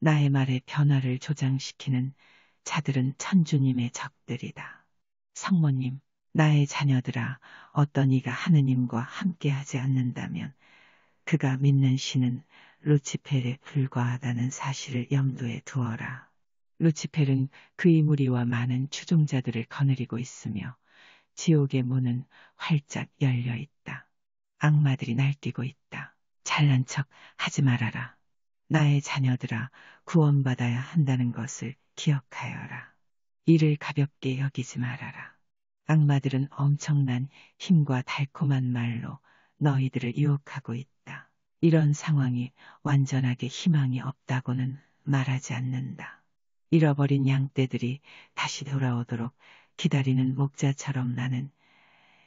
나의 말에 변화를 조장시키는 자들은 천주님의 적들이다. 성모님, 나의 자녀들아, 어떤 이가 하느님과 함께하지 않는다면 그가 믿는 신은 루치펠에 불과하다는 사실을 염두에 두어라. 루치펠은 그의 무리와 많은 추종자들을 거느리고 있으며 지옥의 문은 활짝 열려 있다. 악마들이 날뛰고 있다. 잘난 척 하지 말아라. 나의 자녀들아, 구원받아야 한다는 것을 기억하여라. 이를 가볍게 여기지 말아라. 악마들은 엄청난 힘과 달콤한 말로 너희들을 유혹하고 있다. 이런 상황이 완전하게 희망이 없다고는 말하지 않는다. 잃어버린 양떼들이 다시 돌아오도록 기다리는 목자처럼 나는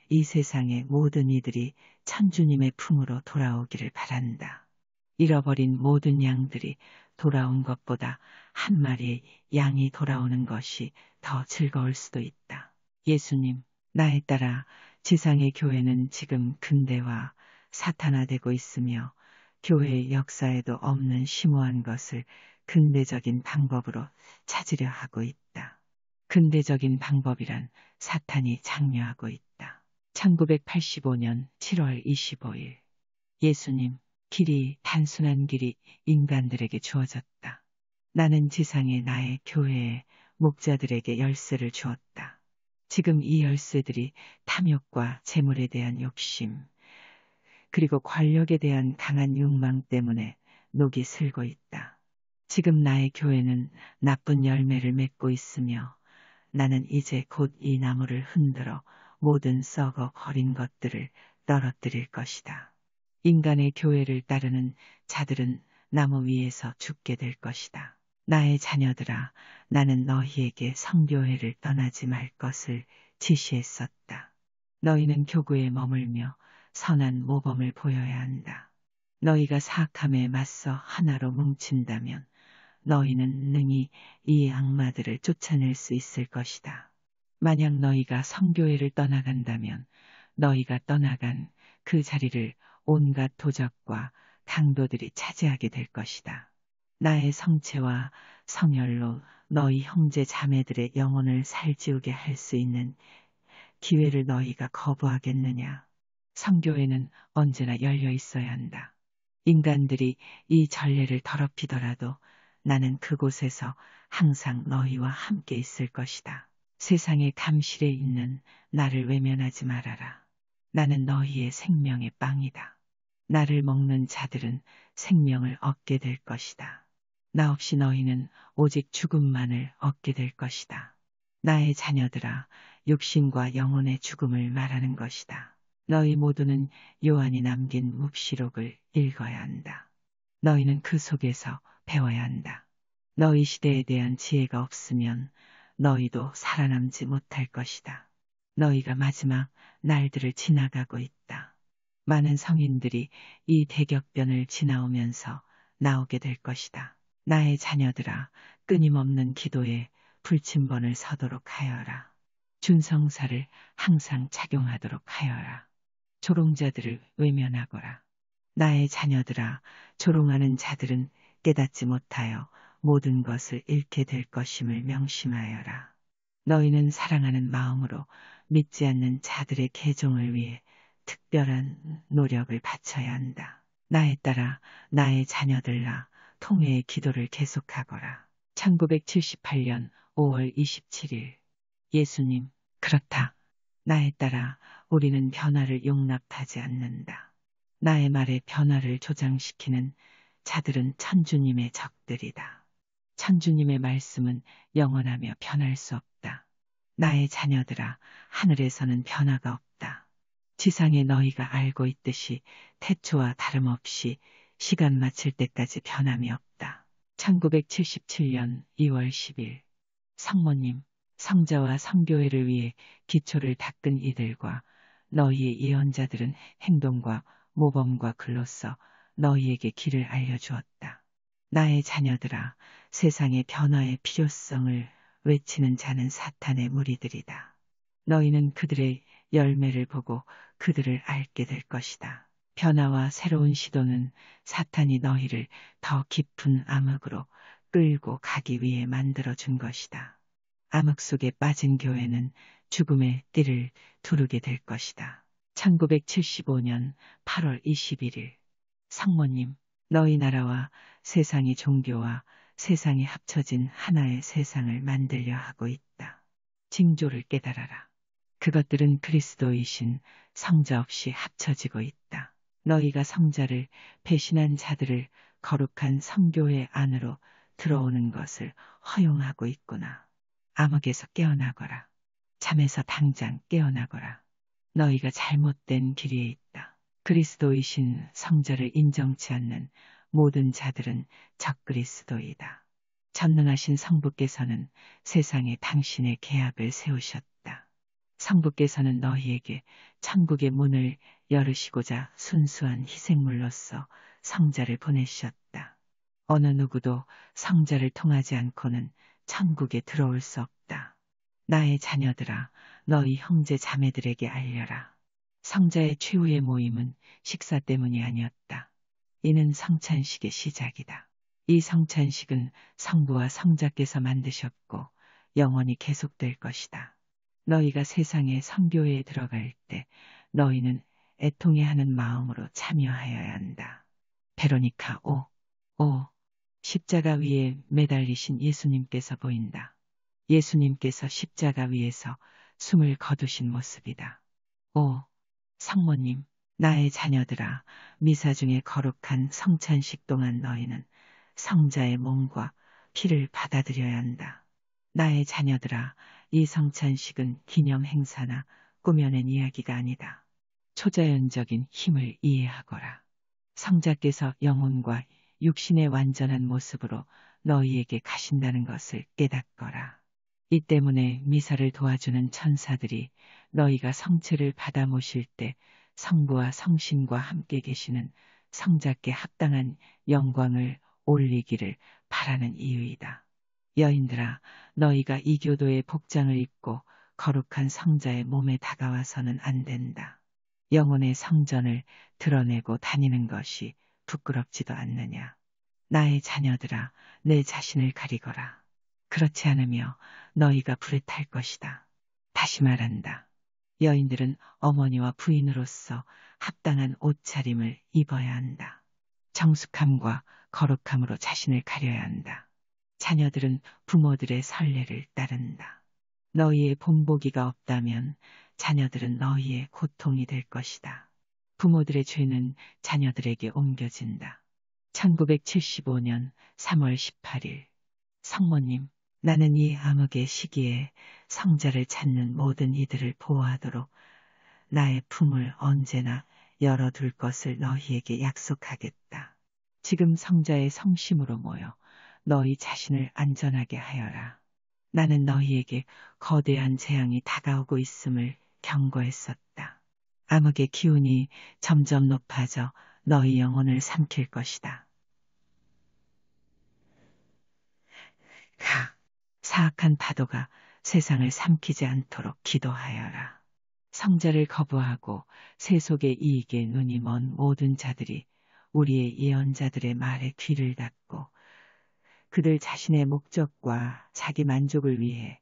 이 세상의 모든 이들이 천주님의 품으로 돌아오기를 바란다. 잃어버린 모든 양들이 돌아온 것보다 한 마리의 양이 돌아오는 것이 더 즐거울 수도 있다. 예수님, 나에 따라 지상의 교회는 지금 근대화, 사탄화되고 있으며 교회의 역사에도 없는 심오한 것을 근대적인 방법으로 찾으려 하고 있다. 근대적인 방법이란 사탄이 장려하고 있다. 1985년 7월 25일 예수님, 길이 단순한 길이 인간들에게 주어졌다. 나는 지상의 나의 교회에 목자들에게 열쇠를 주었다. 지금 이 열쇠들이 탐욕과 재물에 대한 욕심, 그리고 권력에 대한 강한 욕망 때문에 녹이 슬고 있다. 지금 나의 교회는 나쁜 열매를 맺고 있으며 나는 이제 곧 이 나무를 흔들어 모든 썩어 버린 것들을 떨어뜨릴 것이다. 인간의 교회를 따르는 자들은 나무 위에서 죽게 될 것이다. 나의 자녀들아, 나는 너희에게 성교회를 떠나지 말 것을 지시했었다. 너희는 교구에 머물며 선한 모범을 보여야 한다. 너희가 사악함에 맞서 하나로 뭉친다면 너희는 능히 이 악마들을 쫓아낼 수 있을 것이다. 만약 너희가 성교회를 떠나간다면 너희가 떠나간 그 자리를 온갖 도적과 강도들이 차지하게 될 것이다. 나의 성체와 성혈로 너희 형제 자매들의 영혼을 살찌우게 할 수 있는 기회를 너희가 거부하겠느냐? 성교회는 언제나 열려 있어야 한다. 인간들이 이 전례를 더럽히더라도 나는 그곳에서 항상 너희와 함께 있을 것이다. 세상의 감실에 있는 나를 외면하지 말아라. 나는 너희의 생명의 빵이다. 나를 먹는 자들은 생명을 얻게 될 것이다. 나 없이 너희는 오직 죽음만을 얻게 될 것이다. 나의 자녀들아, 육신과 영혼의 죽음을 말하는 것이다. 너희 모두는 요한이 남긴 묵시록을 읽어야 한다. 너희는 그 속에서 배워야 한다. 너희 시대에 대한 지혜가 없으면 너희도 살아남지 못할 것이다. 너희가 마지막 날들을 지나가고 있다. 많은 성인들이 이 대격변을 지나오면서 나오게 될 것이다. 나의 자녀들아, 끊임없는 기도에 불침번을 서도록 하여라. 준성사를 항상 착용하도록 하여라. 조롱자들을 외면하거라. 나의 자녀들아, 조롱하는 자들은 깨닫지 못하여 모든 것을 잃게 될 것임을 명심하여라. 너희는 사랑하는 마음으로 믿지 않는 자들의 개종을 위해 특별한 노력을 바쳐야 한다. 나에 따라 나의 자녀들아, 통회의 기도를 계속하거라. 1978년 5월 27일 예수님, 그렇다. 나에 따라 우리는 변화를 용납하지 않는다. 나의 말에 변화를 조장시키는 자들은 천주님의 적들이다. 천주님의 말씀은 영원하며 변할 수 없다. 나의 자녀들아, 하늘에서는 변화가 없다. 지상에 너희가 알고 있듯이 태초와 다름없이 시간 마칠 때까지 변함이 없다. 1977년 2월 10일 성모님, 성자와 성교회를 위해 기초를 닦은 이들과 너희의 예언자들은 행동과 모범과 글로써 너희에게 길을 알려주었다. 나의 자녀들아, 세상의 변화의 필요성을 외치는 자는 사탄의 무리들이다. 너희는 그들의 열매를 보고 그들을 알게 될 것이다. 변화와 새로운 시도는 사탄이 너희를 더 깊은 암흑으로 끌고 가기 위해 만들어준 것이다. 암흑 속에 빠진 교회는 죽음의 띠를 두르게 될 것이다. 1975년 8월 21일 성모님, 너희 나라와 세상이 종교와 세상이 합쳐진 하나의 세상을 만들려 하고 있다. 징조를 깨달아라. 그것들은 그리스도이신 성자 없이 합쳐지고 있다. 너희가 성자를 배신한 자들을 거룩한 성교회 안으로 들어오는 것을 허용하고 있구나. 암흑에서 깨어나거라. 잠에서 당장 깨어나거라. 너희가 잘못된 길 위에 있다. 그리스도이신 성자를 인정치 않는 모든 자들은 적그리스도이다. 전능하신 성부께서는 세상에 당신의 계약을 세우셨다. 성부께서는 너희에게 천국의 문을 열으시고자 순수한 희생물로서 성자를 보내셨다. 어느 누구도 성자를 통하지 않고는 천국에 들어올 수 없다. 나의 자녀들아, 너희 형제 자매들에게 알려라. 성자의 최후의 모임은 식사 때문이 아니었다. 이는 성찬식의 시작이다. 이 성찬식은 성부와 성자께서 만드셨고 영원히 계속될 것이다. 너희가 세상의 성교회에 들어갈 때 너희는 애통해하는 마음으로 참여하여야 한다. 베로니카 5. 십자가 위에 매달리신 예수님께서 보인다. 예수님께서 십자가 위에서 숨을 거두신 모습이다. 성모님, 나의 자녀들아, 미사 중에 거룩한 성찬식 동안 너희는 성자의 몸과 피를 받아들여야 한다. 나의 자녀들아, 이 성찬식은 기념 행사나 꾸며낸 이야기가 아니다. 초자연적인 힘을 이해하거라. 성자께서 영혼과 육신의 완전한 모습으로 너희에게 가신다는 것을 깨닫거라. 이 때문에 미사를 도와주는 천사들이 너희가 성체를 받아 모실 때 성부와 성신과 함께 계시는 성자께 합당한 영광을 올리기를 바라는 이유이다. 여인들아, 너희가 이 교도의 복장을 입고 거룩한 성자의 몸에 다가와서는 안 된다. 영혼의 성전을 드러내고 다니는 것이 부끄럽지도 않느냐. 나의 자녀들아, 내 자신을 가리거라. 그렇지 않으며 너희가 불에 탈 것이다. 다시 말한다. 여인들은 어머니와 부인으로서 합당한 옷차림을 입어야 한다. 정숙함과 거룩함으로 자신을 가려야 한다. 자녀들은 부모들의 선례를 따른다. 너희의 본보기가 없다면 자녀들은 너희의 고통이 될 것이다. 부모들의 죄는 자녀들에게 옮겨진다. 1975년 3월 18일 성모님, 나는 이 암흑의 시기에 성자를 찾는 모든 이들을 보호하도록 나의 품을 언제나 열어둘 것을 너희에게 약속하겠다. 지금 성자의 성심으로 모여 너희 자신을 안전하게 하여라. 나는 너희에게 거대한 재앙이 다가오고 있음을 경고했었다. 암흑의 기운이 점점 높아져 너희 영혼을 삼킬 것이다. 사악한 파도가 세상을 삼키지 않도록 기도하여라. 성자를 거부하고 세속의 이익에 눈이 먼 모든 자들이 우리의 예언자들의 말에 귀를 닫고 그들 자신의 목적과 자기 만족을 위해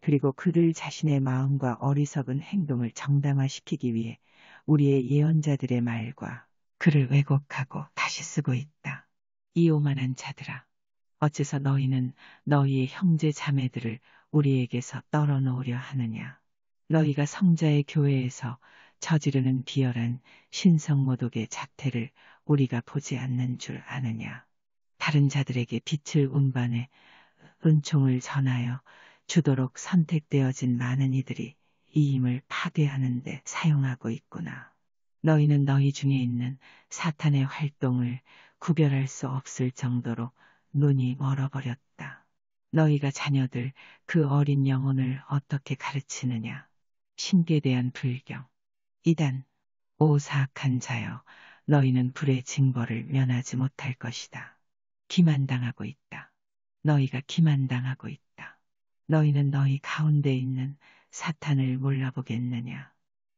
그리고 그들 자신의 마음과 어리석은 행동을 정당화시키기 위해 우리의 예언자들의 말과 글을 왜곡하고 다시 쓰고 있다. 이 오만한 자들아, 어째서 너희는 너희의 형제 자매들을 우리에게서 떨어놓으려 하느냐. 너희가 성자의 교회에서 저지르는 비열한 신성모독의 작태를 우리가 보지 않는 줄 아느냐. 다른 자들에게 빛을 운반해 은총을 전하여 주도록 선택되어진 많은 이들이 이 힘을 파괴하는 데 사용하고 있구나. 너희는 너희 중에 있는 사탄의 활동을 구별할 수 없을 정도로 눈이 멀어버렸다. 너희가 자녀들 그 어린 영혼을 어떻게 가르치느냐. 신께 대한 불경. 이단, 오 사악한 자여, 너희는 불의 징벌을 면하지 못할 것이다. 기만당하고 있다. 너희가 기만당하고 있다. 너희는 너희 가운데 있는 사탄을 몰라보겠느냐.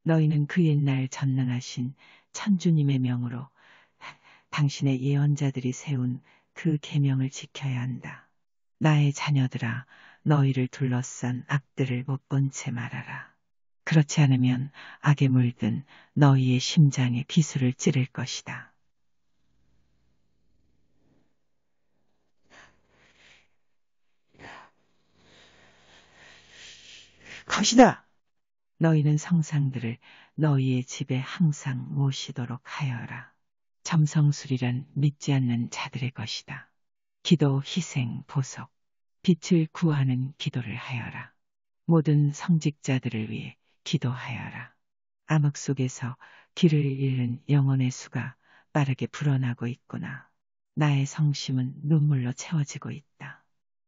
너희는 그 옛날 전능하신 천주님의 명으로 당신의 예언자들이 세운 그 계명을 지켜야 한다. 나의 자녀들아, 너희를 둘러싼 악들을 못 본 채 말하라. 그렇지 않으면 악에 물든 너희의 심장에 비수를 찌를 것이다. 것이다! 너희는 성상들을 너희의 집에 항상 모시도록 하여라. 점성술이란 믿지 않는 자들의 것이다. 기도, 희생, 보석, 빛을 구하는 기도를 하여라. 모든 성직자들을 위해 기도하여라. 암흑 속에서 길을 잃은 영혼의 수가 빠르게 불어나고 있구나. 나의 성심은 눈물로 채워지고 있다.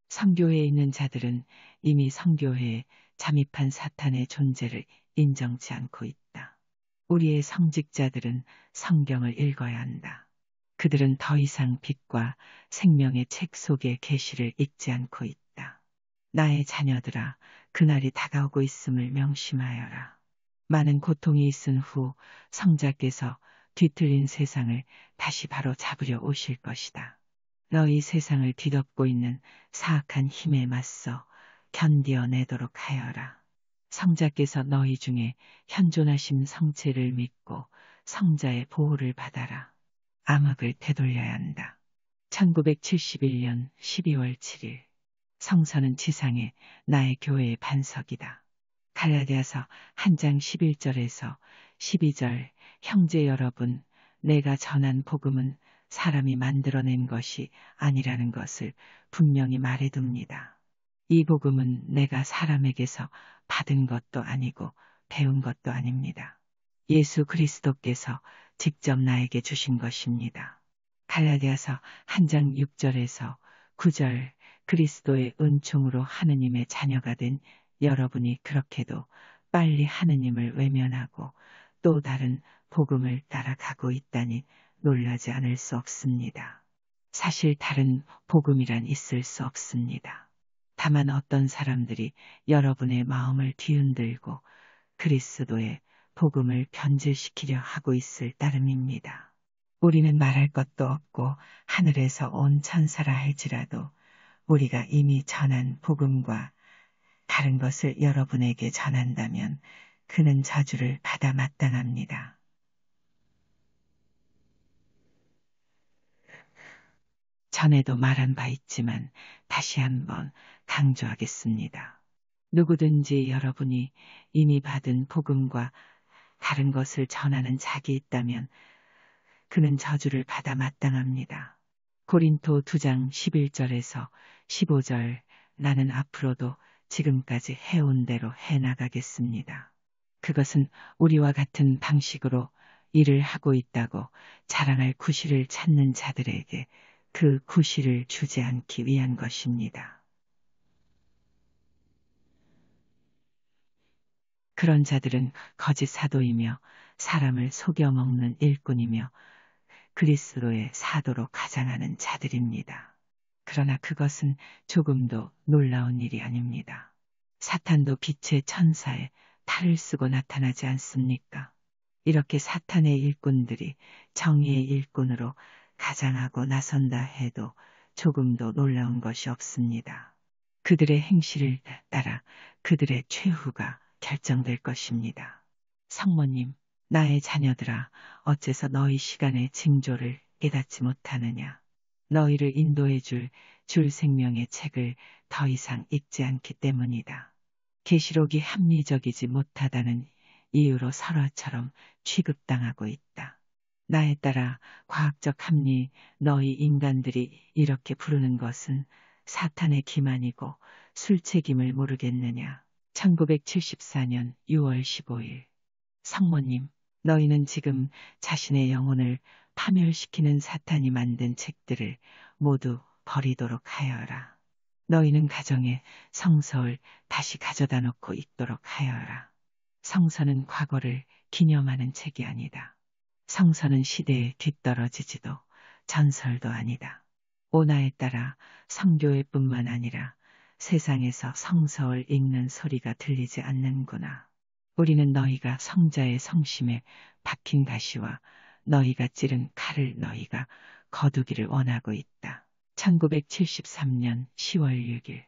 성교회에 있는 자들은 이미 성교회에 잠입한 사탄의 존재를 인정치 않고 있다. 우리의 성직자들은 성경을 읽어야 한다. 그들은 더 이상 빛과 생명의 책 속의 계시를 읽지 않고 있다. 나의 자녀들아, 그날이 다가오고 있음을 명심하여라. 많은 고통이 있은 후 성자께서 뒤틀린 세상을 다시 바로 잡으려 오실 것이다. 너희 세상을 뒤덮고 있는 사악한 힘에 맞서 견디어내도록 하여라. 성자께서 너희 중에 현존하신 성체를 믿고 성자의 보호를 받아라. 암흑을 되돌려야 한다. 1971년 12월 7일 성서는 지상에 나의 교회의 반석이다. 갈라디아서 1장 11절에서 12절 형제 여러분, 내가 전한 복음은 사람이 만들어낸 것이 아니라는 것을 분명히 말해둡니다. 이 복음은 내가 사람에게서 받은 것도 아니고 배운 것도 아닙니다. 예수 그리스도께서 직접 나에게 주신 것입니다. 갈라디아서 1장 6절에서 9절 그리스도의 은총으로 하느님의 자녀가 된 여러분이 그렇게도 빨리 하느님을 외면하고 또 다른 복음을 따라가고 있다니 놀라지 않을 수 없습니다. 사실 다른 복음이란 있을 수 없습니다. 다만 어떤 사람들이 여러분의 마음을 뒤흔들고 그리스도의 복음을 변질시키려 하고 있을 따름입니다. 우리는 말할 것도 없고 하늘에서 온 천사라 할지라도 우리가 이미 전한 복음과 다른 것을 여러분에게 전한다면 그는 저주를 받아 마땅합니다. 전에도 말한 바 있지만 다시 한번 강조하겠습니다. 누구든지 여러분이 이미 받은 복음과 다른 것을 전하는 자기 있다면 그는 저주를 받아 마땅합니다. 고린도 2장 11절에서 15절 나는 앞으로도 지금까지 해온 대로 해나가겠습니다. 그것은 우리와 같은 방식으로 일을 하고 있다고 자랑할 구실을 찾는 자들에게 그 구실을 주지 않기 위한 것입니다. 그런 자들은 거짓 사도이며 사람을 속여 먹는 일꾼이며 그리스도의 사도로 가장하는 자들입니다. 그러나 그것은 조금도 놀라운 일이 아닙니다. 사탄도 빛의 천사에 탈을 쓰고 나타나지 않습니까? 이렇게 사탄의 일꾼들이 정의의 일꾼으로 가장하고 나선다 해도 조금도 놀라운 것이 없습니다. 그들의 행실을 따라 그들의 최후가 결정될 것입니다. 성모님, 나의 자녀들아, 어째서 너희 시간의 징조를 깨닫지 못하느냐? 너희를 인도해 줄 생명의 책을 더 이상 읽지 않기 때문이다. 계시록이 합리적이지 못하다는 이유로 설화처럼 취급당하고 있다. 나에 따라 과학적 합리, 너희 인간들이 이렇게 부르는 것은 사탄의 기만이고 술책임을 모르겠느냐. 1974년 6월 15일 성모님, 너희는 지금 자신의 영혼을 파멸시키는 사탄이 만든 책들을 모두 버리도록 하여라. 너희는 가정에 성서를 다시 가져다 놓고 읽도록 하여라. 성서는 과거를 기념하는 책이 아니다. 성서는 시대에 뒤떨어지지도 전설도 아니다. 오나에 따라 성교회뿐만 아니라 세상에서 성서를 읽는 소리가 들리지 않는구나. 우리는 너희가 성자의 성심에 박힌 가시와 너희가 찌른 칼을 너희가 거두기를 원하고 있다. 1973년 10월 6일.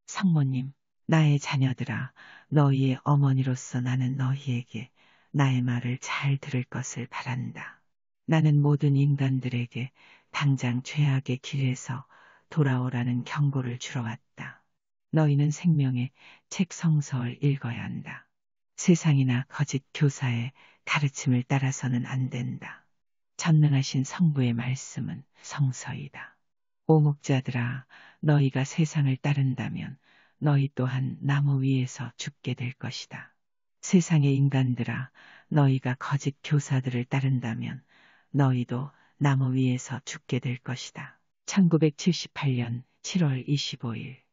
성모님, 나의 자녀들아, 너희의 어머니로서 나는 너희에게 나의 말을 잘 들을 것을 바란다. 나는 모든 인간들에게 당장 죄악의 길에서 돌아오라는 경고를 주러 왔다. 너희는 생명의 책 성서를 읽어야 한다. 세상이나 거짓 교사의 가르침을 따라서는 안 된다. 전능하신 성부의 말씀은 성서이다. 오목자들아, 너희가 세상을 따른다면 너희 또한 나무 위에서 죽게 될 것이다. 세상의 인간들아, 너희가 거짓 교사들을 따른다면 너희도 나무 위에서 죽게 될 것이다. 1978년 7월 25일.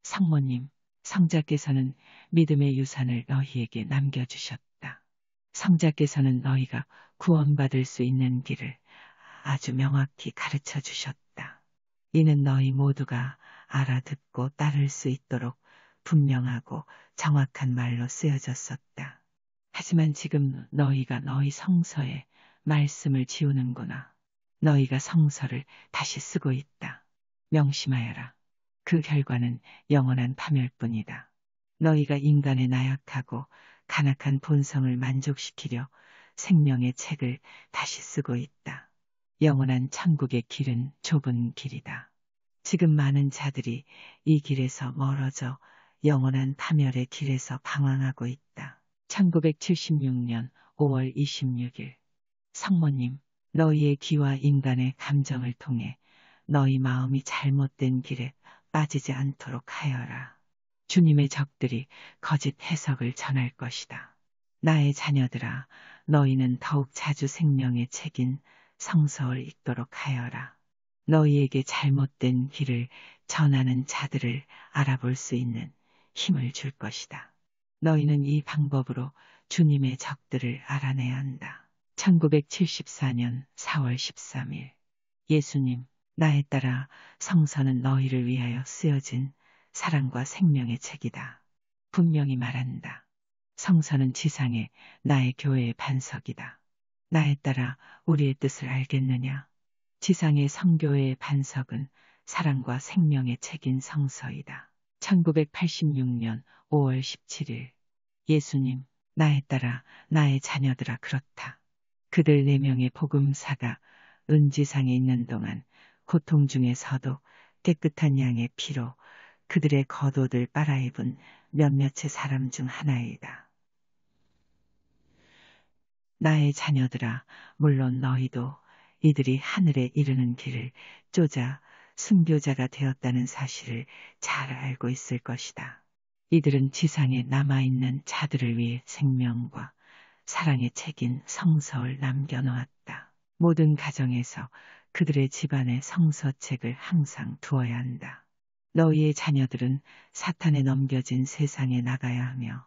성모님, 성자께서는 믿음의 유산을 너희에게 남겨주셨다. 성자께서는 너희가 구원받을 수 있는 길을 아주 명확히 가르쳐 주셨다. 이는 너희 모두가 알아듣고 따를 수 있도록 분명하고 정확한 말로 쓰여졌었다. 하지만 지금 너희가 너희 성서에 말씀을 지우는구나. 너희가 성서를 다시 쓰고 있다. 명심하여라. 그 결과는 영원한 파멸뿐이다. 너희가 인간의 나약하고 간악한 본성을 만족시키려 생명의 책을 다시 쓰고 있다. 영원한 천국의 길은 좁은 길이다. 지금 많은 자들이 이 길에서 멀어져 영원한 파멸의 길에서 방황하고 있다. 1976년 5월 26일. 성모님, 너희의 귀와 인간의 감정을 통해 너희 마음이 잘못된 길에 빠지지 않도록 하여라. 주님의 적들이 거짓 해석을 전할 것이다. 나의 자녀들아, 너희는 더욱 자주 생명의 책인 성서를 읽도록 하여라. 너희에게 잘못된 길을 전하는 자들을 알아볼 수 있는 힘을 줄 것이다. 너희는 이 방법으로 주님의 적들을 알아내야 한다. 1974년 4월 13일. 예수님, 나에 따라 성서는 너희를 위하여 쓰여진 사랑과 생명의 책이다. 분명히 말한다. 성서는 지상의 나의 교회의 반석이다. 나에 따라 우리의 뜻을 알겠느냐? 지상의 성교회의 반석은 사랑과 생명의 책인 성서이다. 1986년 5월 17일. 예수님, 나에 따라 나의 자녀들아 그렇다. 그들 4명의 복음사가 은지상에 있는 동안 고통 중에서도 깨끗한 양의 피로 그들의 겉옷을 빨아입은 몇몇의 사람 중 하나이다. 나의 자녀들아, 물론 너희도 이들이 하늘에 이르는 길을 쫓아 순교자가 되었다는 사실을 잘 알고 있을 것이다. 이들은 지상에 남아있는 자들을 위해 생명과 사랑의 책인 성서를 남겨놓았다. 모든 가정에서 그들의 집안에 성서책을 항상 두어야 한다. 너희의 자녀들은 사탄에 넘겨진 세상에 나가야 하며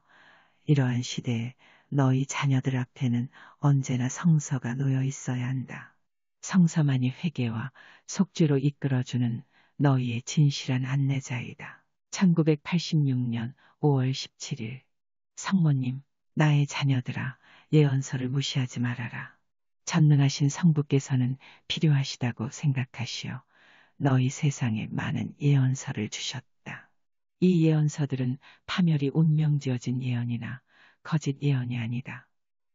이러한 시대에 너희 자녀들 앞에는 언제나 성서가 놓여 있어야 한다. 성서만이 회개와 속죄로 이끌어주는 너희의 진실한 안내자이다. 1986년 5월 17일. 성모님, 나의 자녀들아, 예언서를 무시하지 말아라. 전능하신 성부께서는 필요하시다고 생각하시어 너희 세상에 많은 예언서를 주셨다. 이 예언서들은 파멸이 운명지어진 예언이나 거짓 예언이 아니다.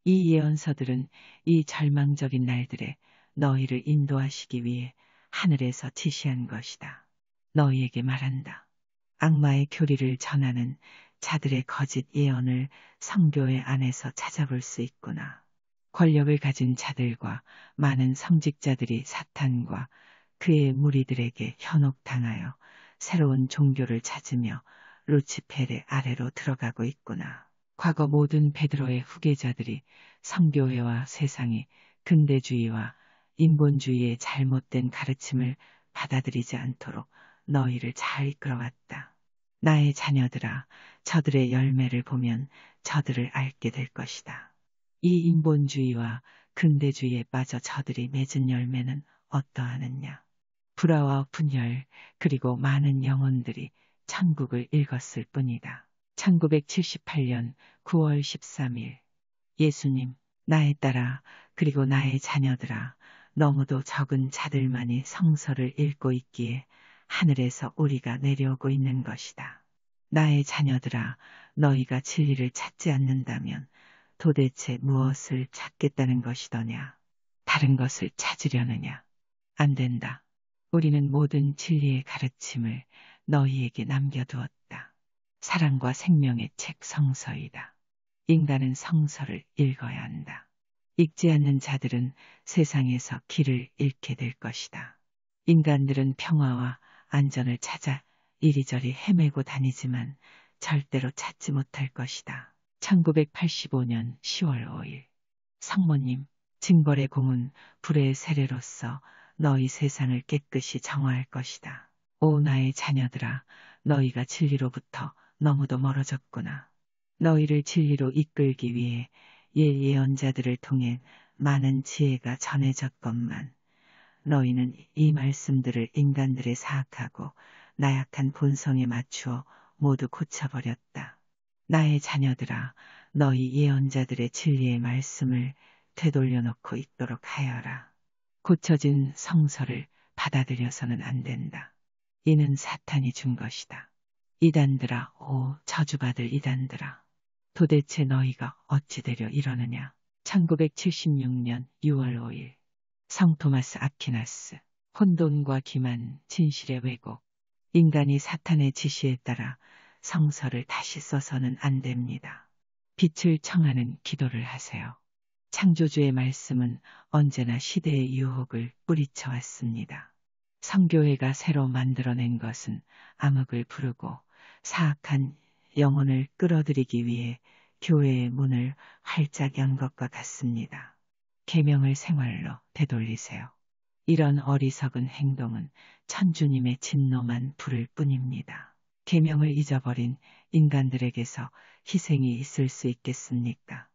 이 예언서들은 이 절망적인 날들에 너희를 인도하시기 위해 하늘에서 지시한 것이다. 너희에게 말한다. 악마의 교리를 전하는 자들의 거짓 예언을 성교회 안에서 찾아볼 수 있구나. 권력을 가진 자들과 많은 성직자들이 사탄과 그의 무리들에게 현혹당하여 새로운 종교를 찾으며 루치펠의 아래로 들어가고 있구나. 과거 모든 베드로의 후계자들이 성교회와 세상이 근대주의와 인본주의의 잘못된 가르침을 받아들이지 않도록 너희를 잘 이끌어왔다. 나의 자녀들아, 저들의 열매를 보면 저들을 알게 될 것이다. 이 인본주의와 근대주의에 빠져 저들이 맺은 열매는 어떠하느냐? 불화와 분열, 그리고 많은 영혼들이 천국을 읽었을 뿐이다. 1978년 9월 13일. 예수님, 나의 딸아, 그리고 나의 자녀들아, 너무도 적은 자들만이 성서를 읽고 있기에 하늘에서 우리가 내려오고 있는 것이다. 나의 자녀들아, 너희가 진리를 찾지 않는다면 도대체 무엇을 찾겠다는 것이더냐? 다른 것을 찾으려느냐? 안 된다. 우리는 모든 진리의 가르침을 너희에게 남겨두었다. 사랑과 생명의 책 성서이다. 인간은 성서를 읽어야 한다. 읽지 않는 자들은 세상에서 길을 잃게 될 것이다. 인간들은 평화와 안전을 찾아 이리저리 헤매고 다니지만 절대로 찾지 못할 것이다. 1985년 10월 5일 성모님, 징벌의 공은 불의 세례로서 너희 세상을 깨끗이 정화할 것이다. 오 나의 자녀들아, 너희가 진리로부터 너무도 멀어졌구나. 너희를 진리로 이끌기 위해 예언자들을 통해 많은 지혜가 전해졌건만 너희는 이 말씀들을 인간들의 사악하고 나약한 본성에 맞추어 모두 고쳐버렸다. 나의 자녀들아, 너희 예언자들의 진리의 말씀을 되돌려 놓고 읽도록 하여라. 고쳐진 성서를 받아들여서는 안 된다. 이는 사탄이 준 것이다. 이단들아, 오 저주받을 이단들아. 도대체 너희가 어찌 되려 이러느냐. 1976년 6월 5일 성 토마스 아퀴나스 혼돈과 기만, 진실의 왜곡. 인간이 사탄의 지시에 따라 성서를 다시 써서는 안 됩니다. 빛을 청하는 기도를 하세요. 창조주의 말씀은 언제나 시대의 유혹을 뿌리쳐 왔습니다. 성교회가 새로 만들어낸 것은 암흑을 부르고 사악한 영혼을 끌어들이기 위해 교회의 문을 활짝 연 것과 같습니다. 계명을 생활로 되돌리세요. 이런 어리석은 행동은 천주님의 진노만 부를 뿐입니다. 계명을 잊어버린 인간들에게서 희생이 있을 수 있겠습니까?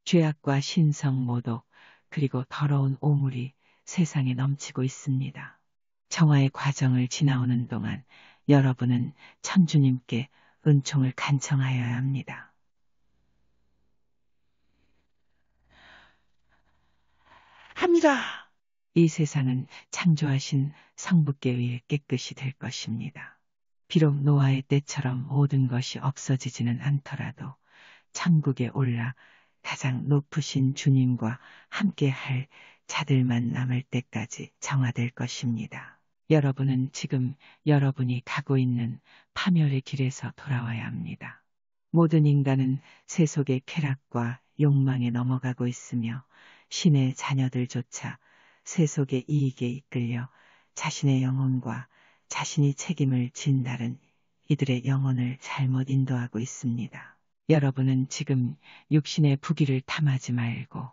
죄악과 신성 모독 그리고 더러운 오물이 세상에 넘치고 있습니다. 정화의 과정을 지나오는 동안 여러분은 천주님께 은총을 간청하여야 합니다. 합니다. 이 세상은 창조하신 성부께 의해 깨끗이 될 것입니다. 비록 노아의 때처럼 모든 것이 없어지지는 않더라도 천국에 올라 가장 높으신 주님과 함께할 자들만 남을 때까지 정화될 것입니다. 여러분은 지금 여러분이 가고 있는 파멸의 길에서 돌아와야 합니다. 모든 인간은 세속의 쾌락과 욕망에 넘어가고 있으며 신의 자녀들조차 세속의 이익에 이끌려 자신의 영혼과 자신이 책임을 진다는 이들의 영혼을 잘못 인도하고 있습니다. 여러분은 지금 육신의 부귀를 탐하지 말고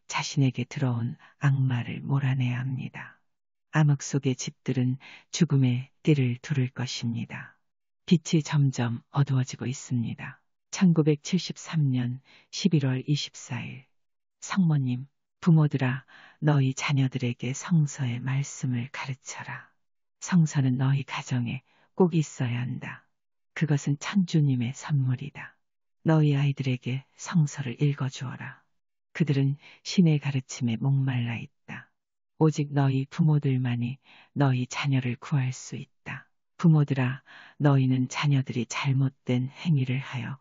자신에게 들어온 악마를 몰아내야 합니다. 암흑 속의 집들은 죽음의 띠를 두를 것입니다. 빛이 점점 어두워지고 있습니다. 1973년 11월 24일 성모님, 부모들아, 너희 자녀들에게 성서의 말씀을 가르쳐라. 성서는 너희 가정에 꼭 있어야 한다. 그것은 천주님의 선물이다. 너희 아이들에게 성서를 읽어주어라. 그들은 신의 가르침에 목말라 있다. 오직 너희 부모들만이 너희 자녀를 구할 수 있다. 부모들아, 너희는 자녀들이 잘못된 행위를 하여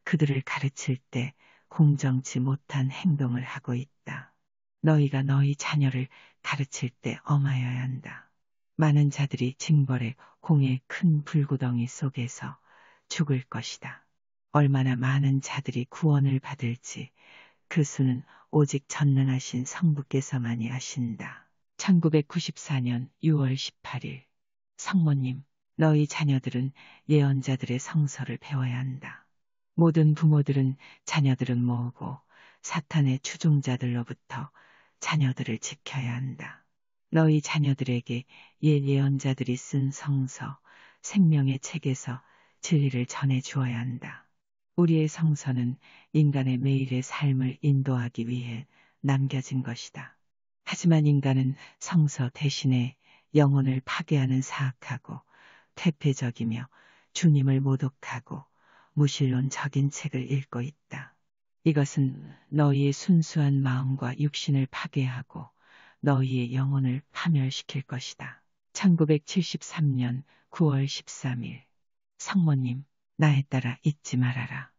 그들을 가르칠 때 공정치 못한 행동을 하고 있다. 너희가 너희 자녀를 가르칠 때 엄하여야 한다. 많은 자들이 징벌의 공의 큰 불구덩이 속에서 죽을 것이다. 얼마나 많은 자들이 구원을 받을지 그 수는 오직 전능하신 성부께서만이 아신다. 1994년 6월 18일 성모님, 너희 자녀들은 예언자들의 성서를 배워야 한다. 모든 부모들은 자녀들은 모으고 사탄의 추종자들로부터 자녀들을 지켜야 한다. 너희 자녀들에게 예언자들이 쓴 성서, 생명의 책에서 진리를 전해 주어야 한다. 우리의 성서는 인간의 매일의 삶을 인도하기 위해 남겨진 것이다. 하지만 인간은 성서 대신에 영혼을 파괴하는 사악하고 퇴폐적이며 주님을 모독하고 무신론적인 책을 읽고 있다. 이것은 너희의 순수한 마음과 육신을 파괴하고 너희의 영혼을 파멸시킬 것이다. 1973년 9월 13일 성모님, 나에 따라 잊지 말아라.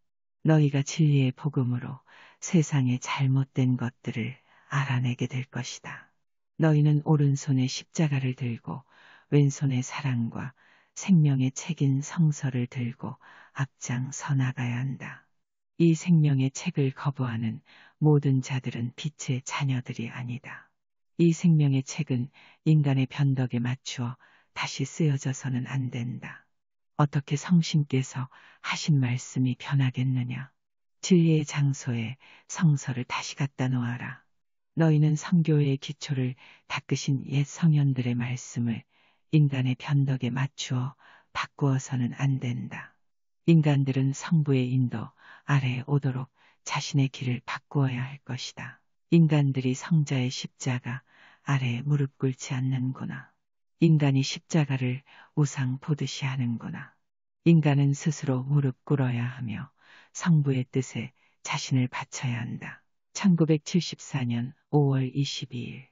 너희가 진리의 복음으로 세상의 잘못된 것들을 알아내게 될 것이다. 너희는 오른손에 십자가를 들고 왼손에 사랑과 생명의 책인 성서를 들고 앞장서 나가야 한다. 이 생명의 책을 거부하는 모든 자들은 빛의 자녀들이 아니다. 이 생명의 책은 인간의 변덕에 맞추어 다시 쓰여져서는 안 된다. 어떻게 성신께서 하신 말씀이 변하겠느냐? 진리의 장소에 성서를 다시 갖다 놓아라. 너희는 성교의 기초를 닦으신 옛 성현들의 말씀을 인간의 변덕에 맞추어 바꾸어서는 안 된다. 인간들은 성부의 인도 아래에 오도록 자신의 길을 바꾸어야 할 것이다. 인간들이 성자의 십자가 아래에 무릎 꿇지 않는구나. 인간이 십자가를 우상 보듯이 하는구나. 인간은 스스로 무릎 꿇어야 하며 성부의 뜻에 자신을 바쳐야 한다. 1974년 5월 22일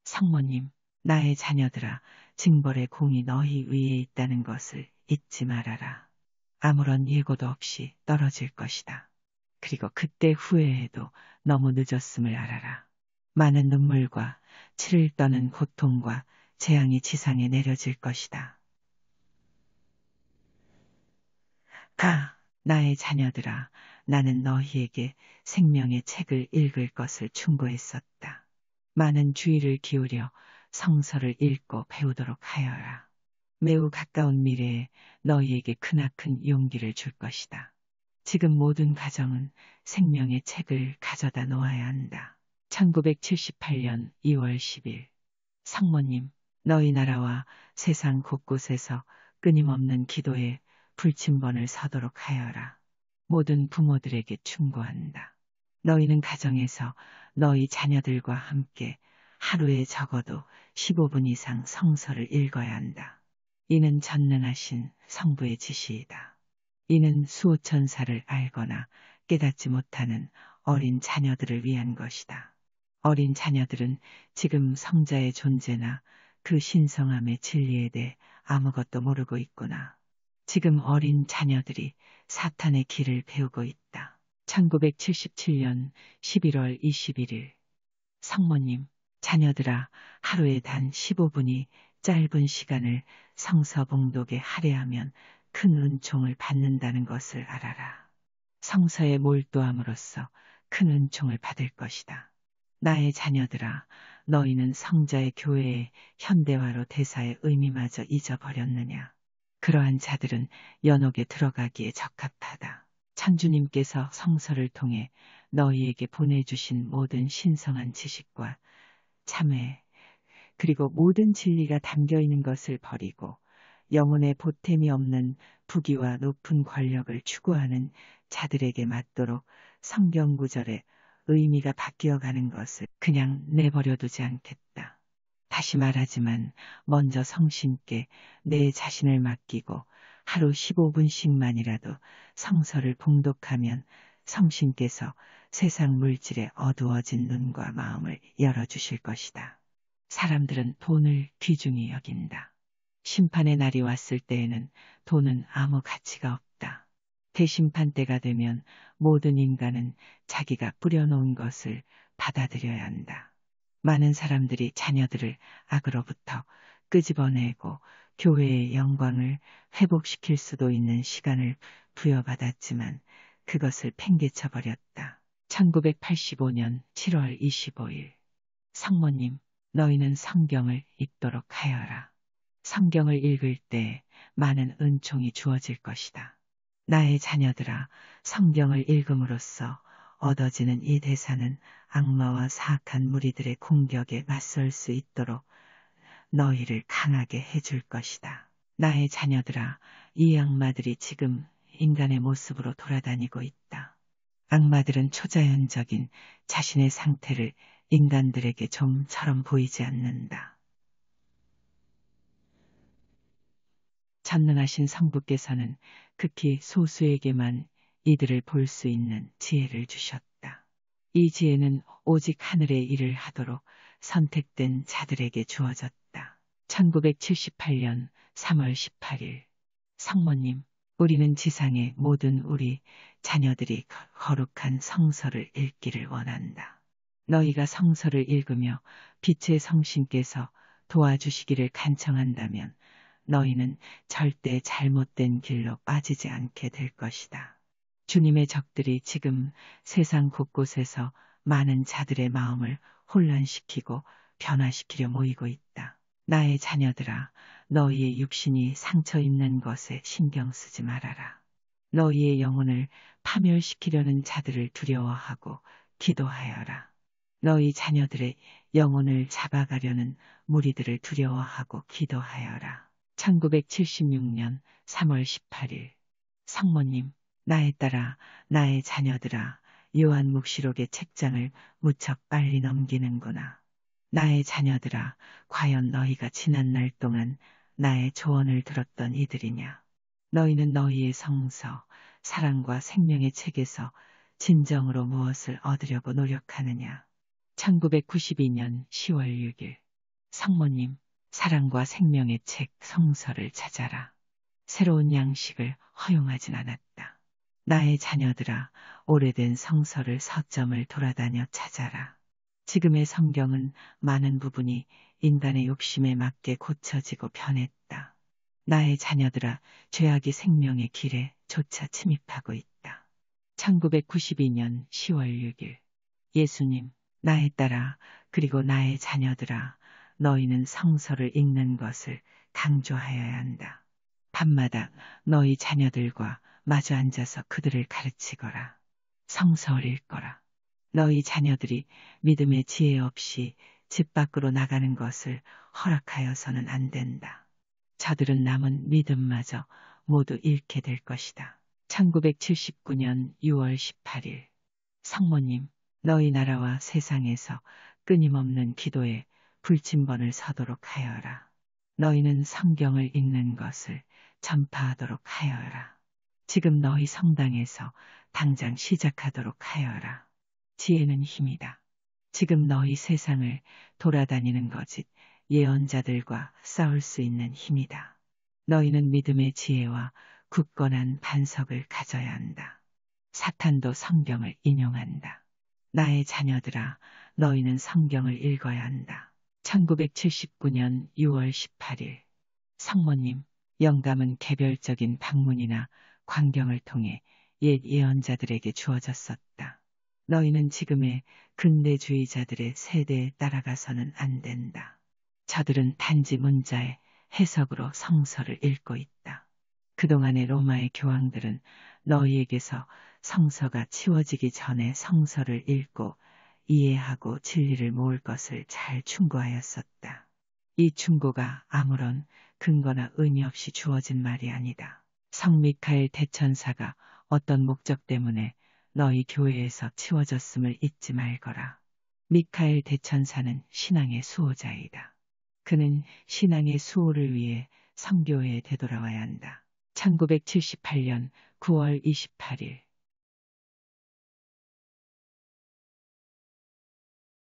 성모님, 나의 자녀들아, 징벌의 공이 너희 위에 있다는 것을 잊지 말아라. 아무런 예고도 없이 떨어질 것이다. 그리고 그때 후회해도 너무 늦었음을 알아라. 많은 눈물과 치를 떠는 고통과 재앙이 지상에 내려질 것이다. 가, 나의 자녀들아, 나는 너희에게 생명의 책을 읽을 것을 충고했었다. 많은 주의를 기울여 성서를 읽고 배우도록 하여라. 매우 가까운 미래에 너희에게 크나큰 용기를 줄 것이다. 지금 모든 가정은 생명의 책을 가져다 놓아야 한다. 1978년 2월 10일 성모님, 너희 나라와 세상 곳곳에서 끊임없는 기도에 불침번을 서도록 하여라. 모든 부모들에게 충고한다. 너희는 가정에서 너희 자녀들과 함께 하루에 적어도 15분 이상 성서를 읽어야 한다. 이는 전능하신 성부의 지시이다. 이는 수호천사를 알거나 깨닫지 못하는 어린 자녀들을 위한 것이다. 어린 자녀들은 지금 성자의 존재나 그 신성함의 진리에 대해 아무것도 모르고 있구나. 지금 어린 자녀들이 사탄의 길을 배우고 있다. 1977년 11월 21일 성모님, 자녀들아, 하루에 단 15분이 짧은 시간을 성서 봉독에 할애하면 큰 은총을 받는다는 것을 알아라. 성서에 몰두함으로써 큰 은총을 받을 것이다. 나의 자녀들아, 너희는 성자의 교회의 현대화로 대사의 의미마저 잊어버렸느냐. 그러한 자들은 연옥에 들어가기에 적합하다. 천주님께서 성서를 통해 너희에게 보내주신 모든 신성한 지식과 참회, 그리고 모든 진리가 담겨 있는 것을 버리고 영혼의 보탬이 없는 부귀와 높은 권력을 추구하는 자들에게 맞도록 성경 구절의 의미가 바뀌어가는 것을 그냥 내버려 두지 않겠다. 다시 말하지만 먼저 성신께 내 자신을 맡기고 하루 15분씩만이라도 성서를 봉독하면 성신께서 세상 물질에 어두워진 눈과 마음을 열어주실 것이다. 사람들은 돈을 귀중히 여긴다. 심판의 날이 왔을 때에는 돈은 아무 가치가 없다. 대심판 때가 되면 모든 인간은 자기가 뿌려놓은 것을 받아들여야 한다. 많은 사람들이 자녀들을 악으로부터 끄집어내고 교회의 영광을 회복시킬 수도 있는 시간을 부여받았지만 그것을 팽개쳐버렸다. 1985년 7월 25일 성모님, 너희는 성경을 읽도록 하여라. 성경을 읽을 때 많은 은총이 주어질 것이다. 나의 자녀들아, 성경을 읽음으로써 얻어지는 이 대사는 악마와 사악한 무리들의 공격에 맞설 수 있도록 너희를 강하게 해줄 것이다. 나의 자녀들아, 이 악마들이 지금 인간의 모습으로 돌아다니고 있다. 악마들은 초자연적인 자신의 상태를 인간들에게 좀처럼 보이지 않는다. 전능하신 성부께서는 극히 소수에게만 이들을 볼 수 있는 지혜를 주셨다. 이 지혜는 오직 하늘의 일을 하도록 선택된 자들에게 주어졌다. 1978년 3월 18일 성모님, 우리는 지상의 모든 우리 자녀들이 거룩한 성서를 읽기를 원한다. 너희가 성서를 읽으며 빛의 성신께서 도와주시기를 간청한다면 너희는 절대 잘못된 길로 빠지지 않게 될 것이다. 주님의 적들이 지금 세상 곳곳에서 많은 자들의 마음을 혼란시키고 변화시키려 모이고 있다. 나의 자녀들아, 너희의 육신이 상처 입는 것에 신경 쓰지 말아라. 너희의 영혼을 파멸시키려는 자들을 두려워하고 기도하여라. 너희 자녀들의 영혼을 잡아가려는 무리들을 두려워하고 기도하여라. 1976년 3월 18일 성모님, 나의 딸아, 나의 자녀들아, 요한묵시록의 책장을 무척 빨리 넘기는구나. 나의 자녀들아, 과연 너희가 지난날 동안 나의 조언을 들었던 이들이냐? 너희는 너희의 성서, 사랑과 생명의 책에서 진정으로 무엇을 얻으려고 노력하느냐? 1992년 10월 6일 성모님, 사랑과 생명의 책 성서를 찾아라. 새로운 양식을 허용하진 않았다. 나의 자녀들아, 오래된 성서를 서점을 돌아다녀 찾아라. 지금의 성경은 많은 부분이 인간의 욕심에 맞게 고쳐지고 변했다. 나의 자녀들아, 죄악이 생명의 길에 조차 침입하고 있다. 1992년 10월 6일 예수님, 나의 딸아, 그리고 나의 자녀들아, 너희는 성서를 읽는 것을 강조하여야 한다. 밤마다 너희 자녀들과 마주 앉아서 그들을 가르치거라. 성서를 읽거라. 너희 자녀들이 믿음의 지혜 없이 집 밖으로 나가는 것을 허락하여서는 안 된다. 저들은 남은 믿음마저 모두 잃게 될 것이다. 1979년 6월 18일 성모님, 너희 나라와 세상에서 끊임없는 기도에 불침번을 서도록 하여라. 너희는 성경을 읽는 것을 전파하도록 하여라. 지금 너희 성당에서 당장 시작하도록 하여라. 지혜는 힘이다. 지금 너희 세상을 돌아다니는 거짓 예언자들과 싸울 수 있는 힘이다. 너희는 믿음의 지혜와 굳건한 반석을 가져야 한다. 사탄도 성경을 인용한다. 나의 자녀들아, 너희는 성경을 읽어야 한다. 1979년 6월 18일 성모님, 영감은 개별적인 방문이나 광경을 통해 옛 예언자들에게 주어졌었다. 너희는 지금의 근대주의자들의 세대에 따라가서는 안 된다. 저들은 단지 문자의 해석으로 성서를 읽고 있다. 그동안의 로마의 교황들은 너희에게서 성서가 치워지기 전에 성서를 읽고 이해하고 진리를 모을 것을 잘 충고하였었다. 이 충고가 아무런 근거나 의미 없이 주어진 말이 아니다. 성 미카엘 대천사가 어떤 목적 때문에 너희 교회에서 치워졌음을 잊지 말거라. 미카엘 대천사는 신앙의 수호자이다. 그는 신앙의 수호를 위해 성교회에 되돌아와야 한다. 1978년 9월 28일